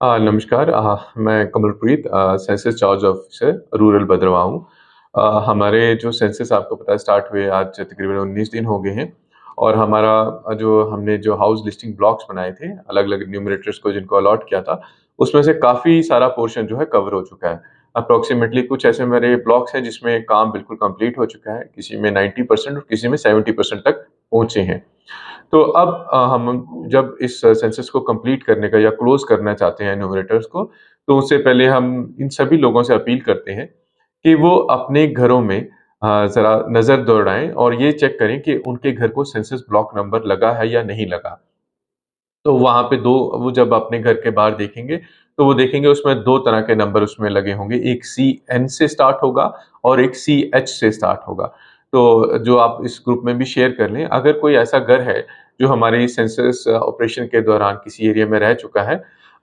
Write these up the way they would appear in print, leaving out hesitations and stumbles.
नमस्कार। मैं Kamalpreet, census charge officer rural Bhaderwah हूँ। हमारे जो सेंसस आपको पता है स्टार्ट हुए आज तकरीबन 19 दिन हो गए हैं और हमारा जो हमने जो हाउस लिस्टिंग ब्लॉक्स बनाए थे, अलग-अलग न्यूमरेटर्स को जिनको अलॉट किया था, उसमें से काफ़ी सारा पोर्शन जो है कवर हो चुका है। अप्रॉक्सिमेटली कुछ ऐसे मेरे ब्लॉक्स हैं जिसमें काम बिल्कुल कंप्लीट हो चुका है, किसी में 90% और किसी में 70% तक पहुँचे हैं। तो अब हम जब इस सेंसस को कंप्लीट करने का या क्लोज़ करना चाहते हैं न्यूमरेटर्स को, तो उससे पहले हम इन सभी लोगों से अपील करते हैं कि वो अपने घरों में ज़रा नज़र दौड़ाएँ और ये चेक करें कि उनके घर को सेंसस ब्लॉक नंबर लगा है या नहीं लगा। तो वहाँ पे 2 वो जब अपने घर के बाहर देखेंगे, तो वो देखेंगे उसमें 2 तरह के नंबर उसमें लगे होंगे, एक सीएन से स्टार्ट होगा और एक सीएच से स्टार्ट होगा। तो जो आप इस ग्रुप में भी शेयर कर लें, अगर कोई ऐसा घर है, जो हमारे सेंसस ऑपरेशन के दौरान किसी एरिया में रह चुका है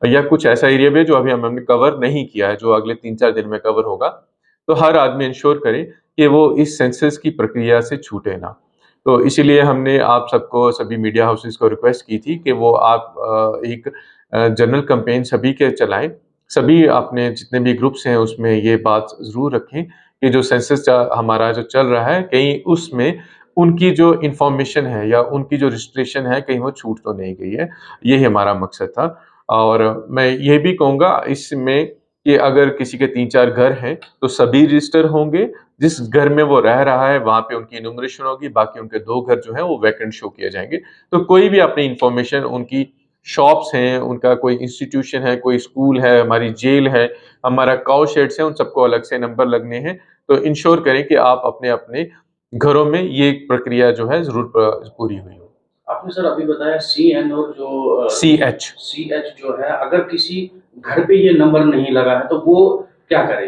या कुछ ऐसा एरिया भी है जो अभी हमने कवर नहीं किया है, जो अगले 3-4 दिन में कवर होगा, तो हर आदमी इंश्योर करे कि वो इस सेंसस की प्रक्रिया से छूटे ना। तो इसीलिए हमने आप सबको सभी मीडिया हाउसेस को रिक्वेस्ट की थी कि वो आप एक जनरल कैंपेन सभी के चलाएँ। सभी अपने जितने भी ग्रुप्स हैं उसमें ये बात ज़रूर रखें कि जो सेंसस हमारा जो चल रहा है कहीं उसमें उनकी जो इन्फॉर्मेशन है या उनकी जो रजिस्ट्रेशन है कहीं वो छूट तो नहीं गई है। यही हमारा मकसद था और मैं ये भी कहूँगा इसमें कि अगर किसी के 3-4 घर हैं तो सभी रजिस्टर होंगे। जिस घर में वो रह रहा है, वहाँ पे उनकी इन्यूमरेशन होगी, बाकी उनके 2 घर जो हैं वो वैकेंट शो किए जाएँगे। तो कोई भी अपनी इन्फॉर्मेशन उनकी शॉप्स हैं, उनका कोई इंस्टीट्यूशन है, कोई स्कूल है, हमारी जेल है, हमारा काऊ शेड्स है, उन सबको अलग से नंबर लगने हैं। तो इंश्योर करें कि आप अपने-अपने घरों में ये प्रक्रिया जो है ज़रूर पूरी हुई हो। आपने सर अभी बताया सीएन और जो सीएच। सीएच जो है अगर किसी घर पे ये नंबर नहीं लगा है तो वो क्या करे?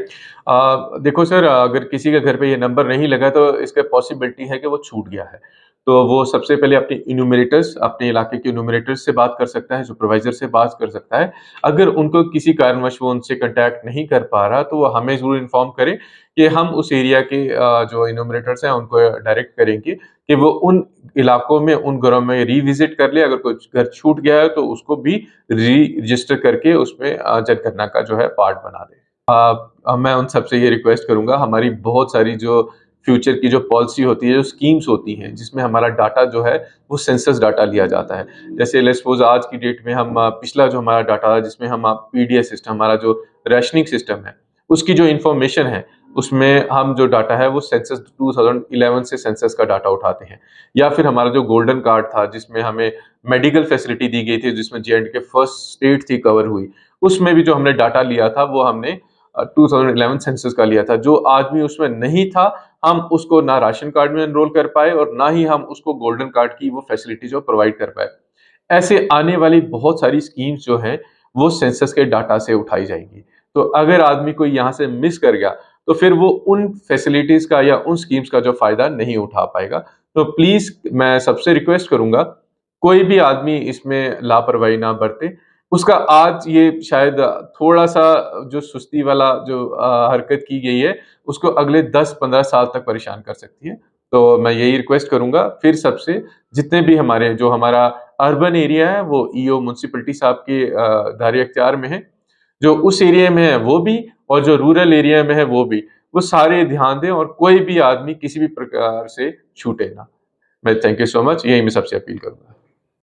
देखो सर, अगर किसी के घर पे ये नंबर नहीं लगा तो इसका पॉसिबिलिटी है कि वो छूट गया है। तो वो सबसे पहले अपने इन्यूमरेटर्स अपने इलाके के इन्यूमरेटर्स से बात कर सकता है, सुपरवाइज़र से बात कर सकता है। अगर उनको किसी कारणवश वो उनसे कॉन्टैक्ट नहीं कर पा रहा तो वो हमें ज़रूर इन्फॉर्म करे कि हम उस एरिया के जो इन्यूमरेटर्स हैं उनको डायरेक्ट करेंगे कि वो उन इलाकों में, उन घरों में रिविज़िट कर ले। अगर कुछ घर छूट गया है तो उसको भी रजिस्टर करके उसमें जनगणना का जो है पार्ट बना दें। मैं उन सबसे ये रिक्वेस्ट करूँगा, हमारी बहुत सारी जो फ्यूचर की जो पॉलिसी होती है, जो स्कीम्स होती हैं, जिसमें हमारा डाटा जो है, वो सेंसस डाटा लिया जाता है। जैसे लेट्स सपोज़ आज की डेट में हम पिछला जो हमारा डाटा है, जिसमें हम पीडीएस सिस्टम, हमारा जो राशनिंग सिस्टम है, उसकी जो इन्फॉर्मेशन है, उसमें हम जो डाटा है, वो सेंसस 2011 से सेंसस का डाटा उठाते हैं। या फिर हमारा जो गोल्डन कार्ड था, जिसमें हमें मेडिकल फैसिलिटी दी गई थी, जिसमें जे-एंड-के फर्स्ट स्टेट थी कवर हुई, उसमें भी जो हमने डाटा लिया था, वो हमने 2011 सेंसस का लिया था। जो आदमी उसमें नहीं था, हम उसको ना राशन कार्ड में एनरोल कर पाए और ना ही हम उसको गोल्डन कार्ड की वो फैसिलिटी जो प्रोवाइड कर पाए। ऐसे आने वाली बहुत सारी स्कीम्स जो हैं, वो सेंसस के डाटा से उठाई जाएँगी। तो अगर आदमी कोई यहाँ से मिस कर गया, तो फिर वो उन फैसिलिटीज़ का या उन स्कीम्स का जो फ़ायदा नहीं उठा पाएगा। तो प्लीज़ मैं सबसे रिक्वेस्ट करूँगा, कोई भी आदमी इसमें लापरवाही ना बरते। उसका आज ये शायद थोड़ा-सा जो सुस्ती वाला जो हरकत की गई है, उसको अगले 10-15 साल तक परेशान कर सकती है। तो मैं यही रिक्वेस्ट करूँगा फिर सबसे, जितने भी हमारे जो हमारा अर्बन एरिया है, वो ईओ म्युनिसिपैलिटी साहब के दायरे-इख्तियार में है। जो उस एरिया में है वो भी और जो रूरल एरिया में है वो भी। वो सारे ध्यान दें और कोई भी आदमी किसी भी प्रकार से छूटे ना। मैं थैंक यू सो मच, यही मैं सबसे अपील करूँगा।